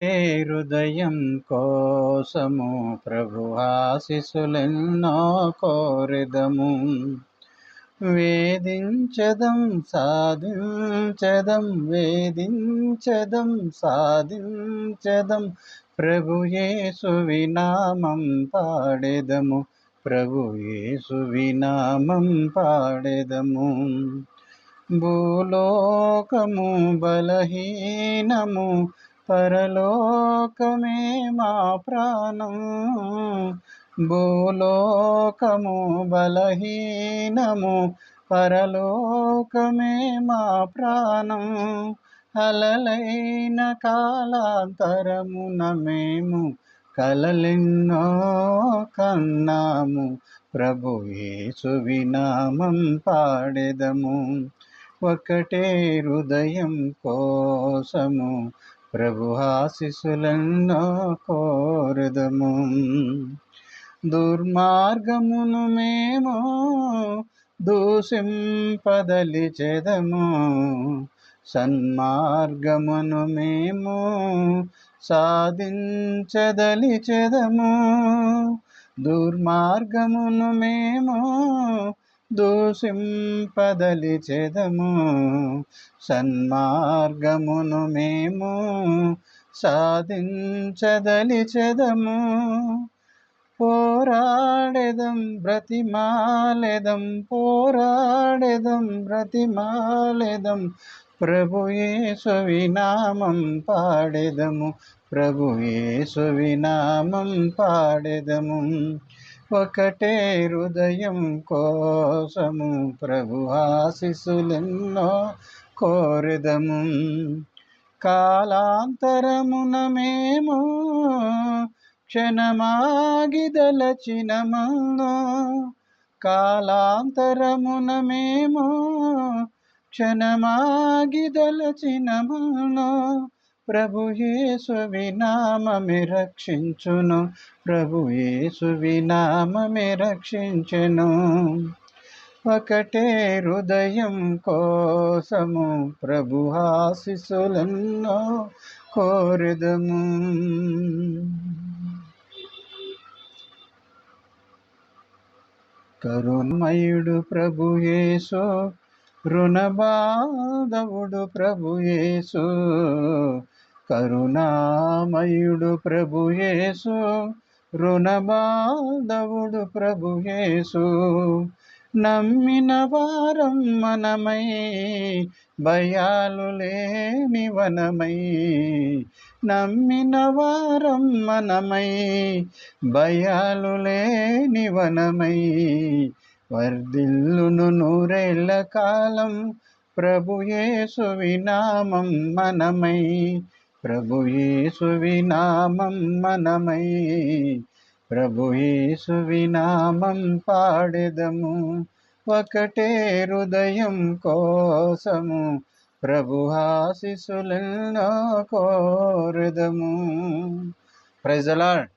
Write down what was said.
ఏ హృదయం కోసము ప్రభు ఆశీస్సులెన్నో కోరెదము. వేదించదం సాధించదం, వేదించదం సాధించదం, ప్రభు యేసు వినామం పాడెదము, ప్రభు యేసు వినామం పాడెదము. భూలోకము బలహీనము, పరలోకమే మా ప్రాణం. భూలోకము బలహీనము, పరలోకమే మా ప్రాణం. అలలైన కాలాంతరమున మేము కలలెన్నో కన్నాము, ప్రభు యేసు వినామం పాడెదము. ఒకటే హృదయం కోసము ప్రభు ఆశీస్సులెన్నో కోరెదము. దుర్మార్గమును మేము దూషింపదలిచెదము, సన్మార్గమును మేము సాధించదలిచెదము. దుర్మార్గమును మేము దూషింపదలిచెదము, సన్మార్గమును మేము సాధించదలిచెదము. పోరాడెదం బ్రతిమాలెదం, పోరాడెదం బ్రతిమాలెదం, ప్రభు యేసు వినామం పాడెదము, ప్రభు యేసు వినామం పాడెదము. ఒకటే హృదయం కోసము ప్రభు ఆశీస్సులెన్నో కోరెదము. కాలాంతరమున మేము క్షణమాగిదలచినమను, కాలాంతరమున మేము క్షణమాగిదలచినమను, ప్రభు యేసు వినామమే రక్షించును, ప్రభు యేసు వినామమే రక్షించెను. ఒకటే హృదయం కోసము ప్రభు ఆశీస్సులెన్నో కోరెదము. కరుణమయుడు ప్రభు యేసు, రుణబాంధవుడు ప్రభు యేసు, కరుణామయుడు ప్రభు యేసు, రుణబాంధవుడు ప్రభు యేసు. నమ్మిన వారం మనమై భయాలు లేని వనమై, నమ్మిన వారం మనమై భయాలు లేని వనమై, వర్ధిల్లును నూరేళ్ల కాలం ప్రభు యేసు వినామం మనమై, ప్రభు యేసు వినామం మనమై, ప్రభు యేసు వినామం పాడెదము. ఒకటే హృదయం కోసము ప్రభు ఆశీస్సులెన్నో కోరెదము. Praise the lord.